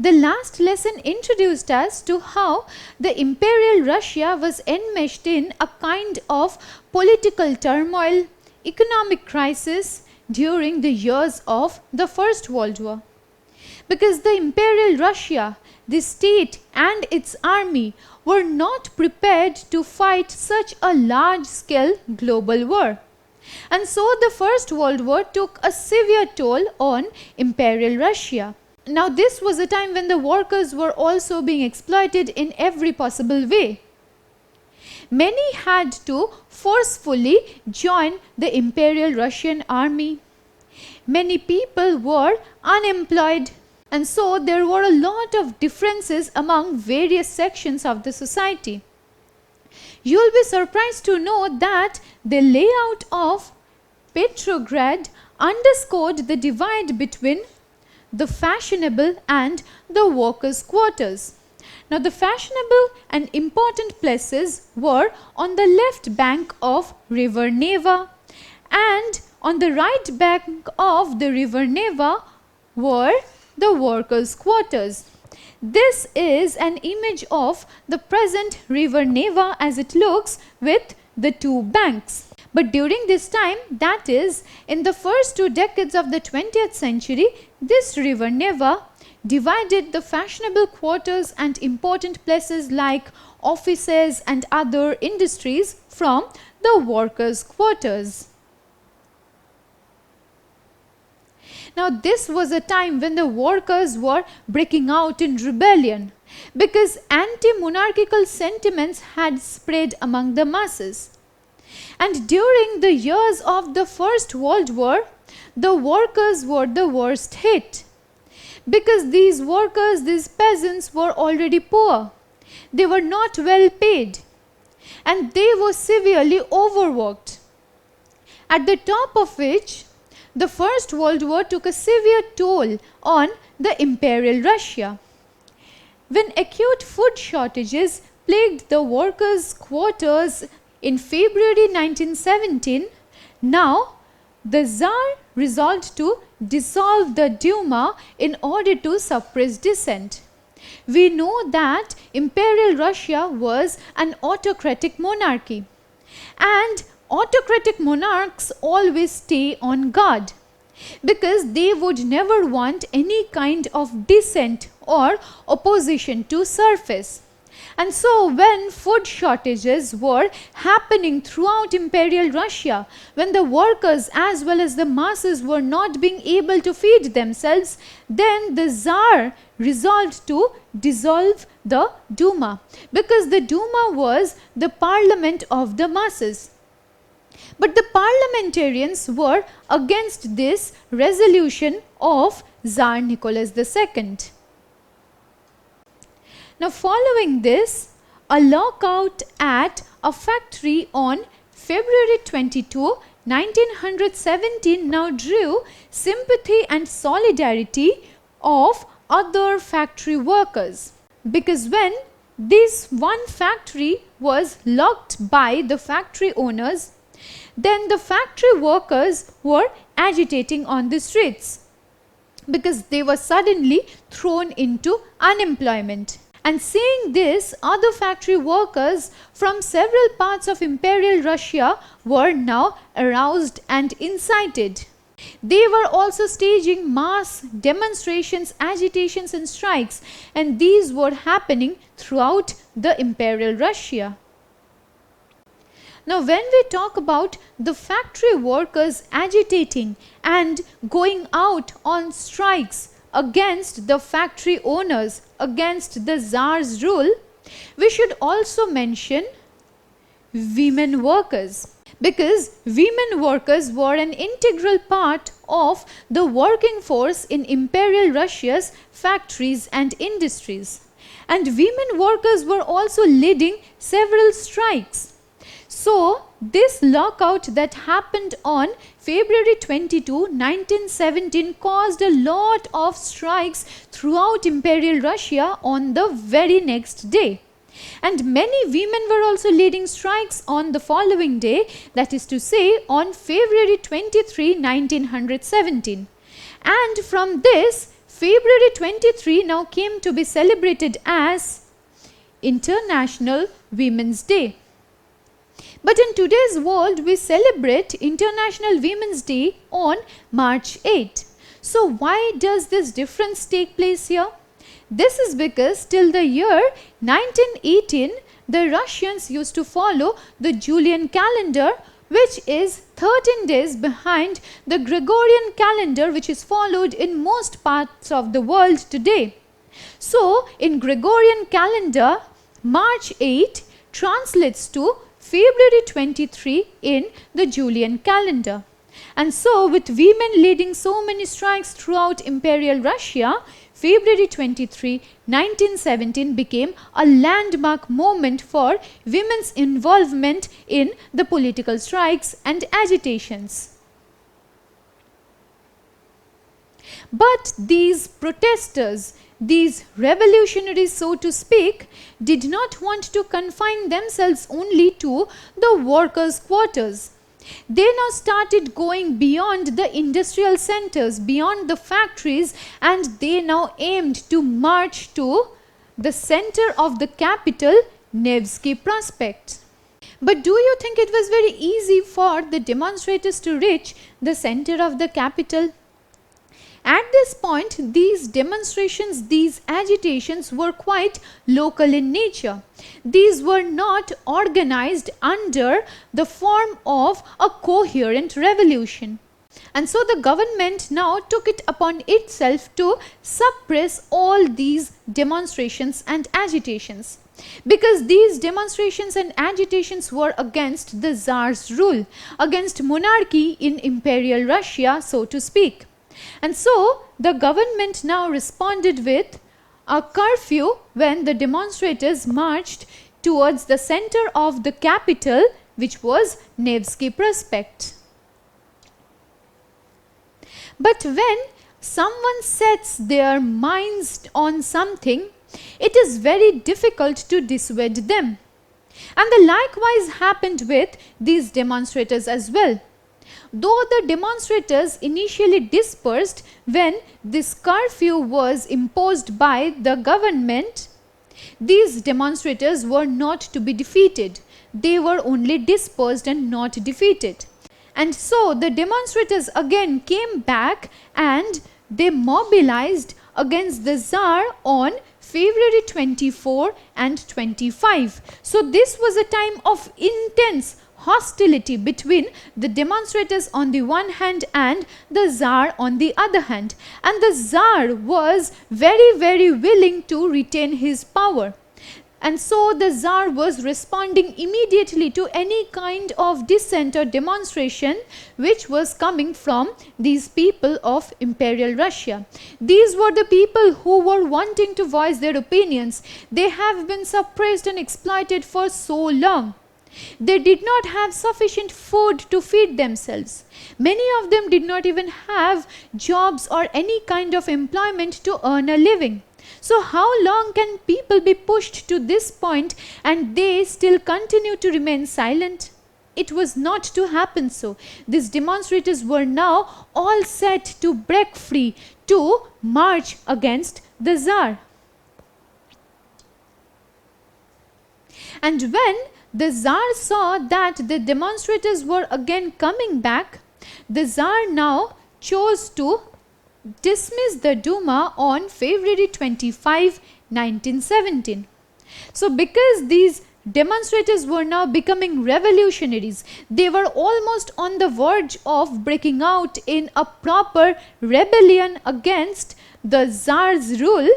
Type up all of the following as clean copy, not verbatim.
The last lesson introduced us to how the Imperial Russia was enmeshed in a kind of political turmoil, economic crisis during the years of the First World War. Because the Imperial Russia, the state and its army were not prepared to fight such a large-scale global war. And so the First World War took a severe toll on Imperial Russia. Now this was a time when the workers were also being exploited in every possible way. Many had to forcefully join the Imperial Russian army. Many people were unemployed, and so there were a lot of differences among various sections of the society. You will be surprised to know that the layout of Petrograd underscored the divide between the fashionable and the workers' quarters. Now the fashionable and important places were on the left bank of river Neva, and on the right bank of the river Neva were the workers' quarters. This is an image of the present river Neva as it looks with the two banks. But during this time, that is, in the first 2 decades of the 20th century, this river Neva divided the fashionable quarters and important places like offices and other industries from the workers' quarters. Now this was a time when the workers were breaking out in rebellion because anti-monarchical sentiments had spread among the masses. And during the years of the First World War, the workers were the worst hit. Because these workers, these peasants were already poor. They were not well paid. And they were severely overworked. At the top of which, the First World War took a severe toll on the Imperial Russia. When acute food shortages plagued the workers' quarters in February 1917, now the Tsar resolved to dissolve the Duma in order to suppress dissent. We know that Imperial Russia was an autocratic monarchy, and autocratic monarchs always stay on guard because they would never want any kind of dissent or opposition to surface. And so when food shortages were happening throughout Imperial Russia, when the workers as well as the masses were not being able to feed themselves, then the Tsar resolved to dissolve the Duma, because the Duma was the parliament of the masses. But the parliamentarians were against this resolution of Tsar Nicholas II. Now following this, a lockout at a factory on February 22, 1917 now drew sympathy and solidarity of other factory workers. Because when this one factory was locked by the factory owners, then the factory workers were agitating on the streets because they were suddenly thrown into unemployment. And seeing this, other factory workers from several parts of Imperial Russia were now aroused and incited. They were also staging mass demonstrations, agitations and strikes, and these were happening throughout the Imperial Russia. Now when we talk about the factory workers agitating and going out on strikes against the factory owners, against the Tsar's rule, we should also mention women workers, because women workers were an integral part of the working force in Imperial Russia's factories and industries. And women workers were also leading several strikes. So this lockout that happened on February 22, 1917 caused a lot of strikes throughout Imperial Russia on the very next day. And many women were also leading strikes on the following day, that is to say on February 23, 1917. And from this, February 23 now came to be celebrated as International Women's Day. But in today's world, we celebrate International Women's Day on March 8. So why does this difference take place here? This is because till the year 1918, the Russians used to follow the Julian calendar, which is 13 days behind the Gregorian calendar, which is followed in most parts of the world today. So in Gregorian calendar, March 8 translates to February 23 in the Julian calendar. And so with women leading so many strikes throughout Imperial Russia, February 23, 1917 became a landmark moment for women's involvement in the political strikes and agitations. But these protesters, these revolutionaries, so to speak, did not want to confine themselves only to the workers' quarters. They now started going beyond the industrial centers, beyond the factories, and they now aimed to march to the center of the capital, Nevsky Prospect. But do you think it was very easy for the demonstrators to reach the center of the capital? At this point, these demonstrations, these agitations were quite local in nature. These were not organized under the form of a coherent revolution. And so the government now took it upon itself to suppress all these demonstrations and agitations. Because these demonstrations and agitations were against the Tsar's rule, against monarchy in Imperial Russia, so to speak. And so the government now responded with a curfew when the demonstrators marched towards the center of the capital, which was Nevsky Prospect. But when someone sets their minds on something, it is very difficult to dissuade them. And the likewise happened with these demonstrators as well. Though the demonstrators initially dispersed when this curfew was imposed by the government, these demonstrators were not to be defeated. They were only dispersed and not defeated. And so the demonstrators again came back and they mobilized against the Tsar on February 24 and 25. So this was a time of intense hostility between the demonstrators on the one hand and the Tsar on the other hand. And the Tsar was very willing to retain his power. And so the Tsar was responding immediately to any kind of dissent or demonstration which was coming from these people of Imperial Russia. These were the people who were wanting to voice their opinions. They have been suppressed and exploited for so long. They did not have sufficient food to feed themselves. Many of them did not even have jobs or any kind of employment to earn a living. So how long can people be pushed to this point and they still continue to remain silent? It was not to happen so. These demonstrators were now all set to break free, to march against the Tsar. And when the Tsar saw that the demonstrators were again coming back, the Tsar now chose to dismiss the Duma on February 25, 1917. So because these demonstrators were now becoming revolutionaries, they were almost on the verge of breaking out in a proper rebellion against the Tsar's rule,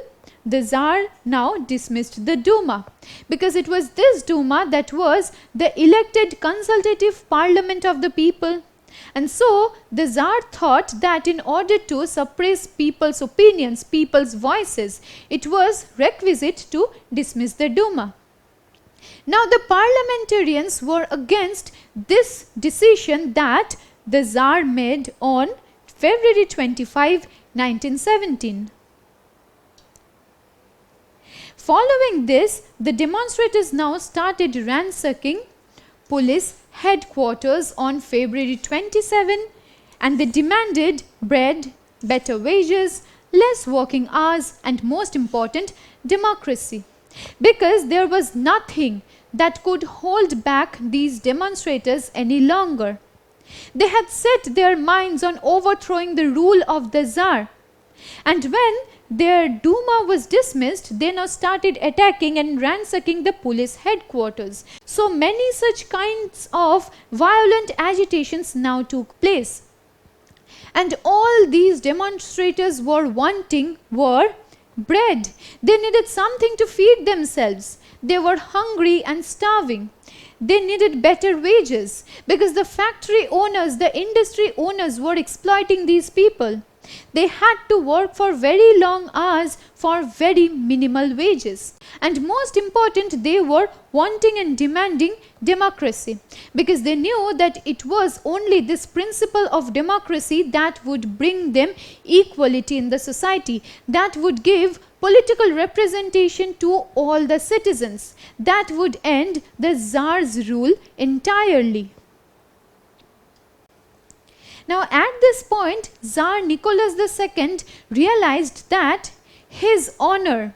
the Tsar now dismissed the Duma, because it was this Duma that was the elected consultative parliament of the people. And so the Tsar thought that in order to suppress people's opinions, people's voices, it was requisite to dismiss the Duma. Now the parliamentarians were against this decision that the Tsar made on February 25, 1917. Following this, the demonstrators now started ransacking police headquarters on February 27, and they demanded bread, better wages, less working hours, and most important, democracy. Because there was nothing that could hold back these demonstrators any longer. They had set their minds on overthrowing the rule of the Tsar. And when their Duma was dismissed, they now started attacking and ransacking the police headquarters. So many such kinds of violent agitations now took place. And all these demonstrators were wanting were bread. They needed something to feed themselves. They were hungry and starving. They needed better wages because the factory owners, the industry owners were exploiting these people. They had to work for very long hours for very minimal wages. And most important, they were wanting and demanding democracy because they knew that it was only this principle of democracy that would bring them equality in the society, that would give political representation to all the citizens, that would end the Tsar's rule entirely. Now at this point, Tsar Nicholas II realized that his honor,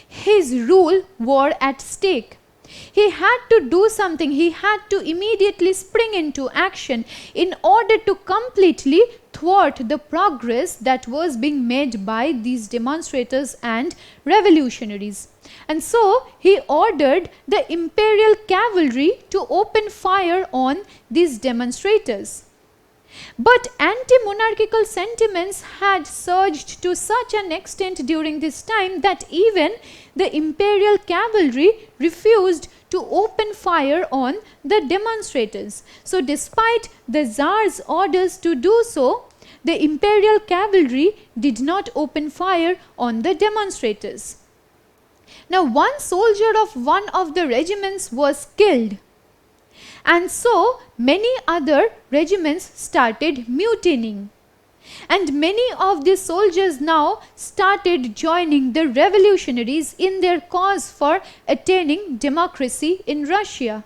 his rule were at stake. He had to do something, he had to immediately spring into action in order to completely thwart the progress that was being made by these demonstrators and revolutionaries. And so he ordered the imperial cavalry to open fire on these demonstrators. But anti-monarchical sentiments had surged to such an extent during this time that even the imperial cavalry refused to open fire on the demonstrators. So despite the Tsar's orders to do so, the imperial cavalry did not open fire on the demonstrators. Now one soldier of one of the regiments was killed. And so many other regiments started mutinying. And many of these soldiers now started joining the revolutionaries in their cause for attaining democracy in Russia.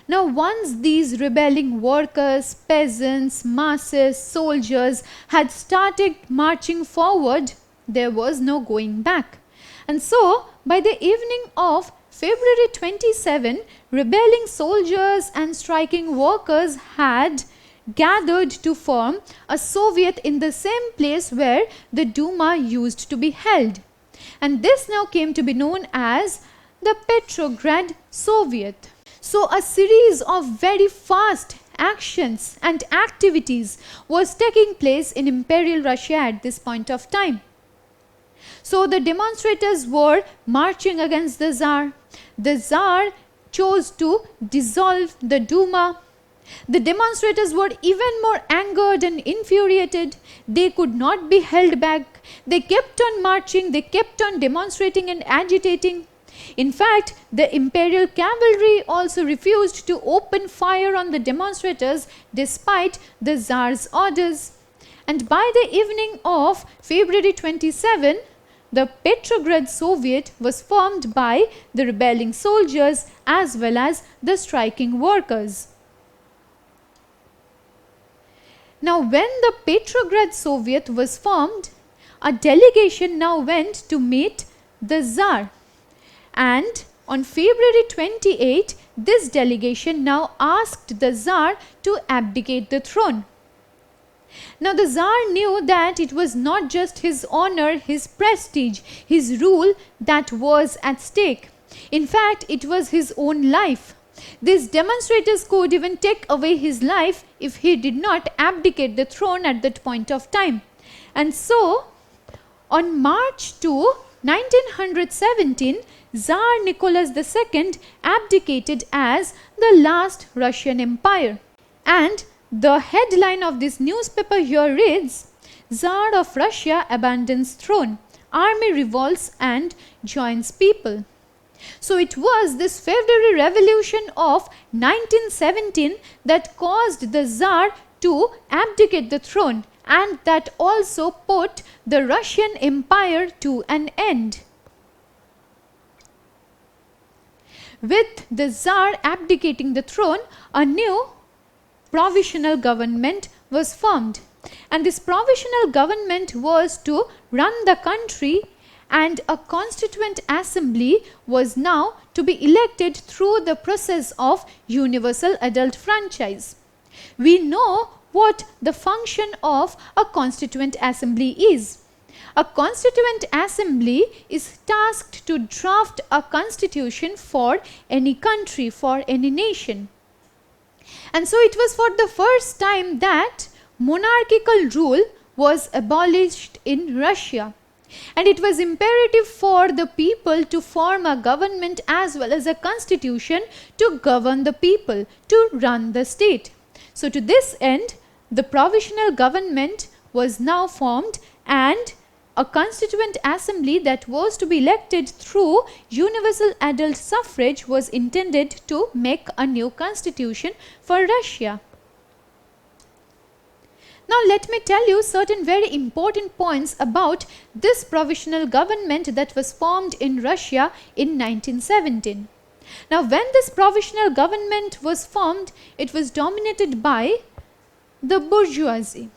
Now once these rebelling workers, peasants, masses, soldiers had started marching forward, there was no going back. And so by the evening of February 27, rebelling soldiers and striking workers had gathered to form a Soviet in the same place where the Duma used to be held. And this now came to be known as the Petrograd Soviet. So a series of very fast actions and activities was taking place in Imperial Russia at this point of time. So the demonstrators were marching against the Tsar. The Tsar chose to dissolve the Duma. The demonstrators were even more angered and infuriated. They could not be held back. They kept on marching, they kept on demonstrating and agitating. In fact, the imperial cavalry also refused to open fire on the demonstrators despite the Tsar's orders. And by the evening of February 27, the Petrograd Soviet was formed by the rebelling soldiers as well as the striking workers. Now when the Petrograd Soviet was formed, a delegation now went to meet the Tsar. And on February 28, this delegation now asked the Tsar to abdicate the throne. Now the Tsar knew that it was not just his honor, his prestige, his rule that was at stake. In fact, it was his own life. These demonstrators could even take away his life if he did not abdicate the throne at that point of time. And so, on March 2, 1917, Tsar Nicholas II abdicated as the last Russian Empire. And the headline of this newspaper here reads, Tsar of Russia abandons throne, army revolts and joins people. So it was this February Revolution of 1917 that caused the Tsar to abdicate the throne, and that also put the Russian Empire to an end. With the Tsar abdicating the throne, a new provisional government was formed. And this provisional government was to run the country, and a constituent assembly was now to be elected through the process of universal adult franchise. We know what the function of a constituent assembly is. A constituent assembly is tasked to draft a constitution for any country, for any nation. And so it was for the first time that monarchical rule was abolished in Russia. And it was imperative for the people to form a government as well as a constitution to govern the people, to run the state. So to this end, the provisional government was now formed, and a constituent assembly that was to be elected through universal adult suffrage was intended to make a new constitution for Russia. Now let me tell you certain very important points about this provisional government that was formed in Russia in 1917. Now when this provisional government was formed, it was dominated by the bourgeoisie,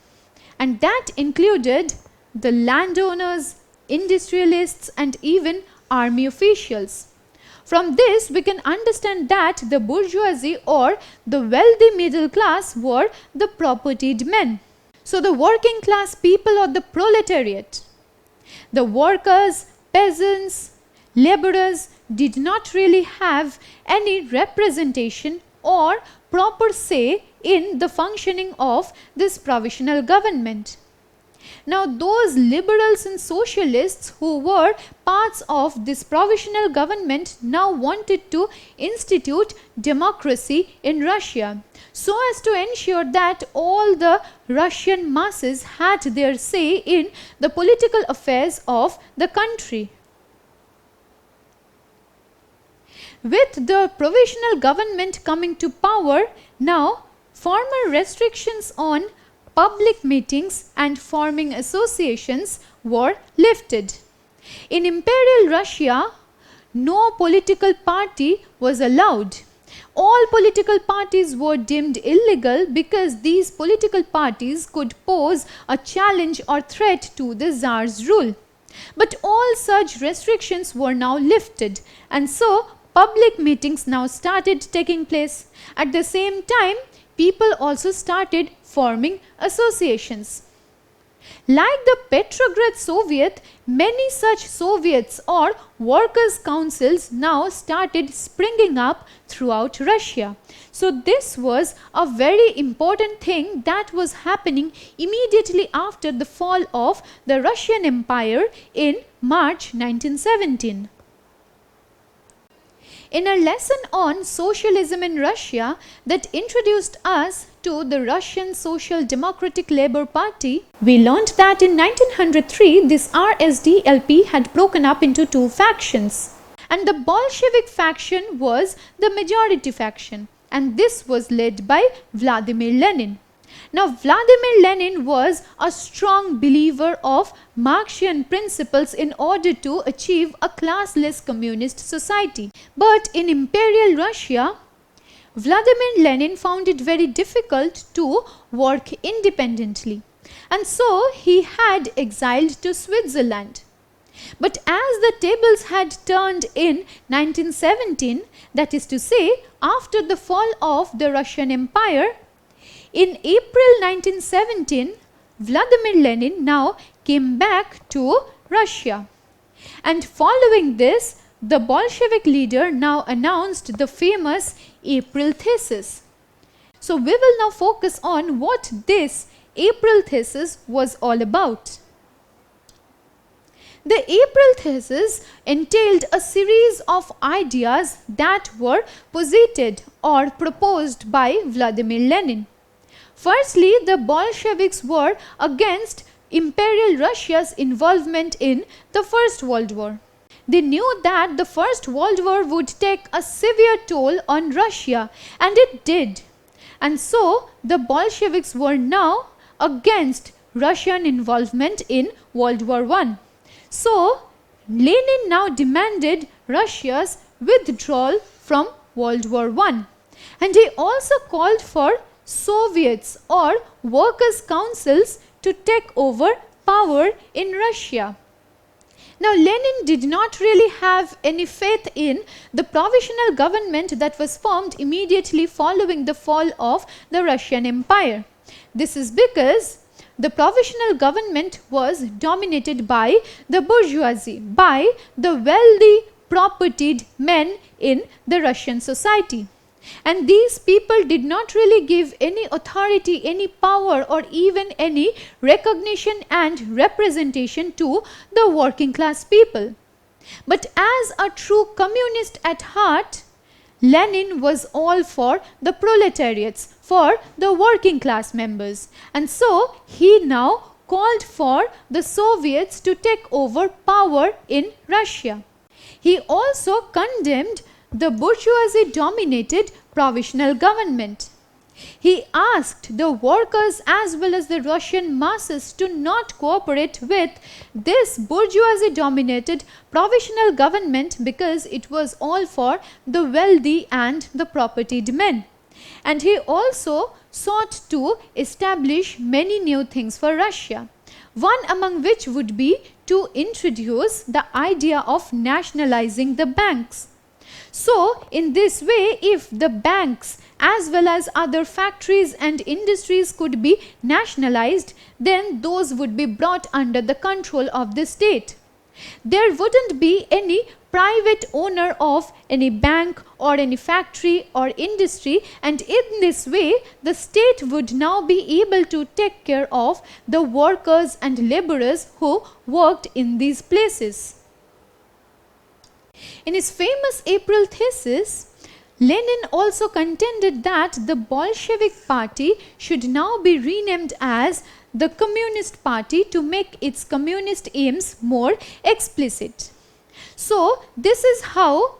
and that included the landowners, industrialists, and even army officials. From this we can understand that the bourgeoisie or the wealthy middle class were the propertied men. So the working class people or the proletariat, the workers, peasants, laborers did not really have any representation or proper say in the functioning of this provisional government. Now those liberals and socialists who were parts of this provisional government now wanted to institute democracy in Russia, so as to ensure that all the Russian masses had their say in the political affairs of the country. With the provisional government coming to power, now former restrictions on public meetings and forming associations were lifted. In Imperial Russia, no political party was allowed. All political parties were deemed illegal because these political parties could pose a challenge or threat to the Tsar's rule. But all such restrictions were now lifted, and so public meetings now started taking place. At the same time, people also started forming associations. Like the Petrograd Soviet, many such Soviets or workers' councils now started springing up throughout Russia. So this was a very important thing that was happening immediately after the fall of the Russian Empire in March 1917. In a lesson on socialism in Russia that introduced us to the Russian Social Democratic Labour Party, we learned that in 1903 this RSDLP had broken up into two factions, and the Bolshevik faction was the majority faction, and this was led by Vladimir Lenin. Now Vladimir Lenin was a strong believer of Marxian principles in order to achieve a classless communist society. But in Imperial Russia, Vladimir Lenin found it very difficult to work independently, and so he had exiled to Switzerland. But as the tables had turned in 1917, that is to say after the fall of the Russian Empire, in April 1917, Vladimir Lenin now came back to Russia, and following this, the Bolshevik leader now announced the famous April Thesis. So we will now focus on what this April Thesis was all about. The April Thesis entailed a series of ideas that were posited or proposed by Vladimir Lenin. Firstly, the Bolsheviks were against Imperial Russia's involvement in the First World War. They knew that the First World War would take a severe toll on Russia, and it did. And so the Bolsheviks were now against Russian involvement in World War I. So Lenin now demanded Russia's withdrawal from World War I, and he also called for Soviets or workers' councils to take over power in Russia. Now, Lenin did not really have any faith in the provisional government that was formed immediately following the fall of the Russian Empire. This is because the provisional government was dominated by the bourgeoisie, by the wealthy, propertied men in the Russian society. And these people did not really give any authority, any power, or even any recognition and representation to the working class people. But as a true communist at heart, Lenin was all for the proletariats, for the working class members. And so he now called for the Soviets to take over power in Russia. He also condemned the bourgeoisie-dominated provisional government. He asked the workers as well as the Russian masses to not cooperate with this bourgeoisie-dominated provisional government because it was all for the wealthy and the propertied men. And he also sought to establish many new things for Russia, one among which would be to introduce the idea of nationalizing the banks. So, in this way, if the banks as well as other factories and industries could be nationalized, then those would be brought under the control of the state. There wouldn't be any private owner of any bank or any factory or industry, and in this way the state would now be able to take care of the workers and laborers who worked in these places. In his famous April thesis, Lenin also contended that the Bolshevik Party should now be renamed as the Communist Party to make its communist aims more explicit. So, this is how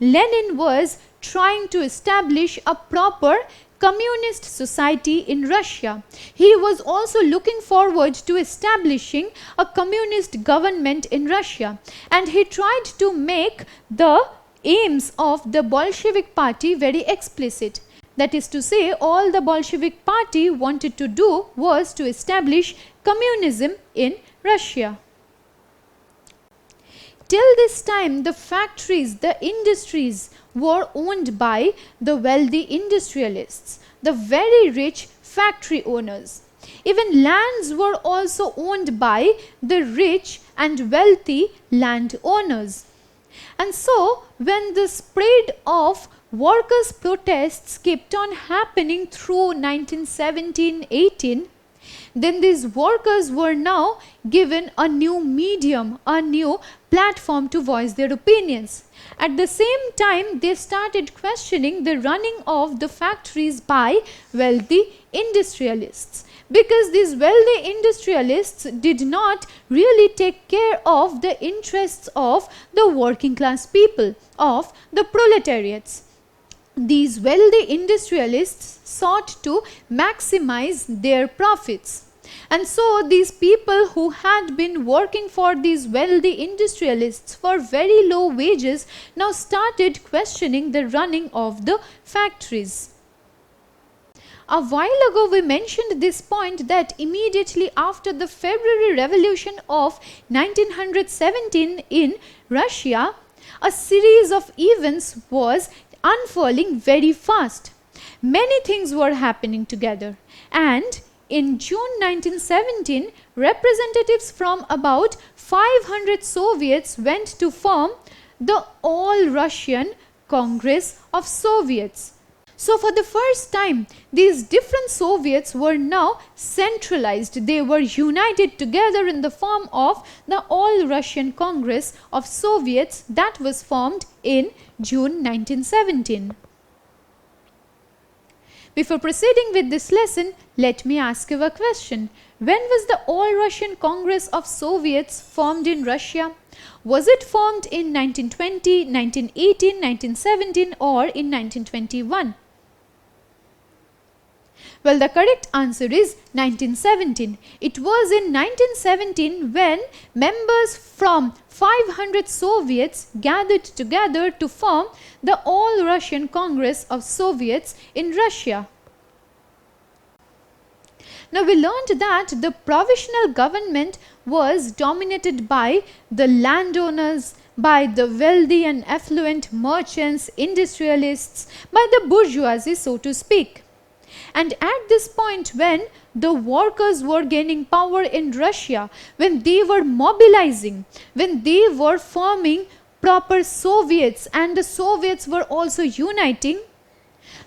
Lenin was trying to establish a proper communist society in Russia. He was also looking forward to establishing a communist government in Russia, and he tried to make the aims of the Bolshevik Party very explicit. That is to say, all the Bolshevik Party wanted to do was to establish communism in Russia. Till this time, the factories, the industries were owned by the wealthy industrialists, the very rich factory owners. Even lands were also owned by the rich and wealthy landowners. And so, when the spread of workers' protests kept on happening through 1917-18, then these workers were now given a new medium, a new platform to voice their opinions. At the same time, they started questioning the running of the factories by wealthy industrialists, because these wealthy industrialists did not really take care of the interests of the working class people, of the proletariats. These wealthy industrialists sought to maximize their profits. And so these people who had been working for these wealthy industrialists for very low wages now started questioning the running of the factories. A while ago we mentioned this point that immediately after the February Revolution of 1917 in Russia, a series of events was unfurling very fast. Many things were happening together, and in June 1917, representatives from about 500 Soviets went to form the All-Russian Congress of Soviets. So for the first time, these different Soviets were now centralized. They were united together in the form of the All-Russian Congress of Soviets that was formed in June 1917. Before proceeding with this lesson, let me ask you a question. When was the All-Russian Congress of Soviets formed in Russia? Was it formed in 1920, 1918, 1917 or in 1921? Well, the correct answer is 1917. It was in 1917 when members from 500 Soviets gathered together to form the All-Russian Congress of Soviets in Russia. Now we learned that the provisional government was dominated by the landowners, by the wealthy and affluent merchants, industrialists, by the bourgeoisie, so to speak. And at this point, when the workers were gaining power in Russia, when they were mobilizing, when they were forming proper Soviets and the Soviets were also uniting,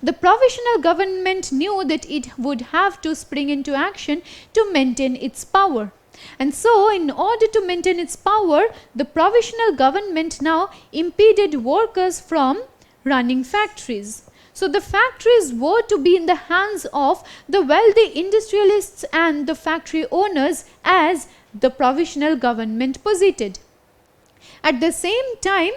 the provisional government knew that it would have to spring into action to maintain its power. And so, in order to maintain its power, the provisional government now impeded workers from running factories. So, the factories were to be in the hands of the wealthy industrialists and the factory owners as the provisional government posited. At the same time,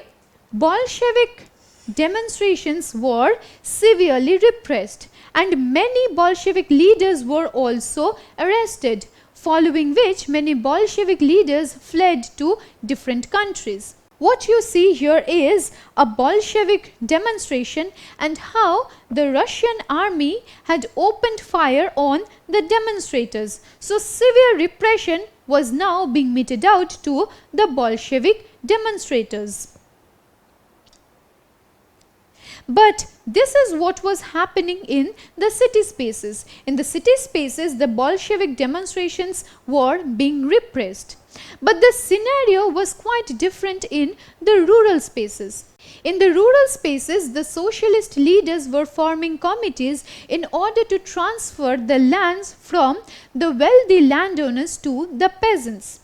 Bolshevik demonstrations were severely repressed and many Bolshevik leaders were also arrested, following which many Bolshevik leaders fled to different countries. What you see here is a Bolshevik demonstration and how the Russian army had opened fire on the demonstrators. So severe repression was now being meted out to the Bolshevik demonstrators. But this is what was happening in the city spaces. In the city spaces, the Bolshevik demonstrations were being repressed. But the scenario was quite different in the rural spaces. In the rural spaces, the socialist leaders were forming committees in order to transfer the lands from the wealthy landowners to the peasants.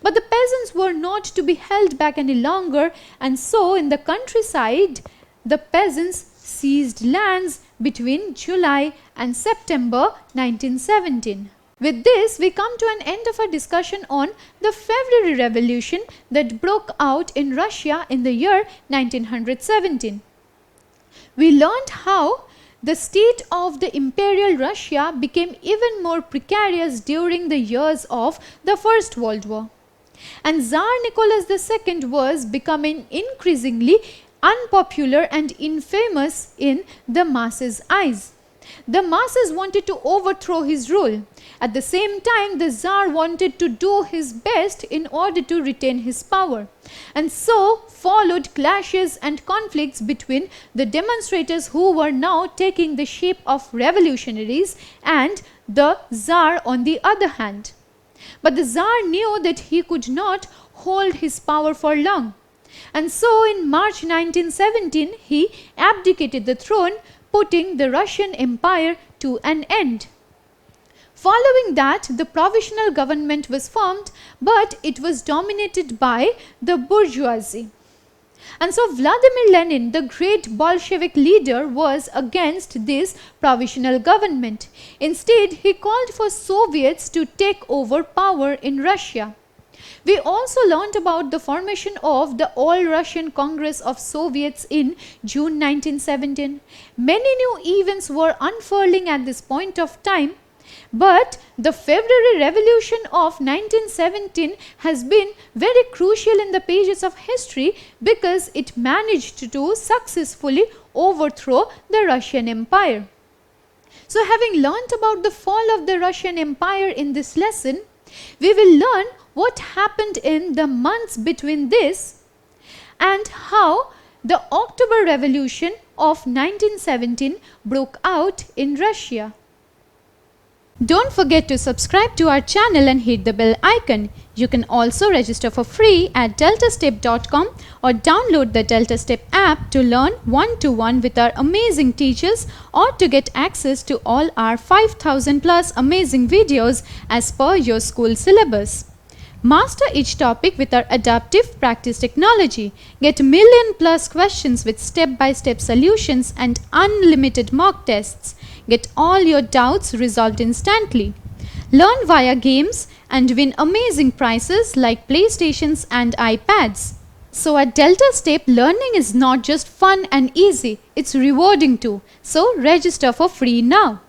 But the peasants were not to be held back any longer, and so in the countryside, the peasants seized lands between July and September 1917. With this, we come to an end of our discussion on the February Revolution that broke out in Russia in the year 1917. We learned how the state of the Imperial Russia became even more precarious during the years of the First World War. And Tsar Nicholas II was becoming increasingly unpopular and infamous in the masses' eyes. The masses wanted to overthrow his rule. At the same time, the Tsar wanted to do his best in order to retain his power. And so followed clashes and conflicts between the demonstrators who were now taking the shape of revolutionaries and the Tsar on the other hand. But the Tsar knew that he could not hold his power for long. And so in March 1917, he abdicated the throne, putting the Russian Empire to an end. Following that, the provisional government was formed, but it was dominated by the bourgeoisie. And so Vladimir Lenin, the great Bolshevik leader, was against this provisional government. Instead, he called for Soviets to take over power in Russia. We also learned about the formation of the All-Russian Congress of Soviets in June 1917. Many new events were unfurling at this point of time, but the February Revolution of 1917 has been very crucial in the pages of history because it managed to successfully overthrow the Russian Empire. So having learnt about the fall of the Russian Empire in this lesson, we will learn what happened in the months between this and how the October Revolution of 1917 broke out in Russia. Don't forget to subscribe to our channel and hit the bell icon. You can also register for free at DeltaStep.com or download the DeltaStep app to learn one-to-one with our amazing teachers or to get access to all our 5,000 plus amazing videos as per your school syllabus. Master each topic with our adaptive practice technology. Get million plus questions with step-by-step solutions and unlimited mock tests. Get all your doubts resolved instantly. Learn via games and win amazing prizes like PlayStations and iPads. So at DeltaStep, learning is not just fun and easy, it's rewarding too. So register for free now.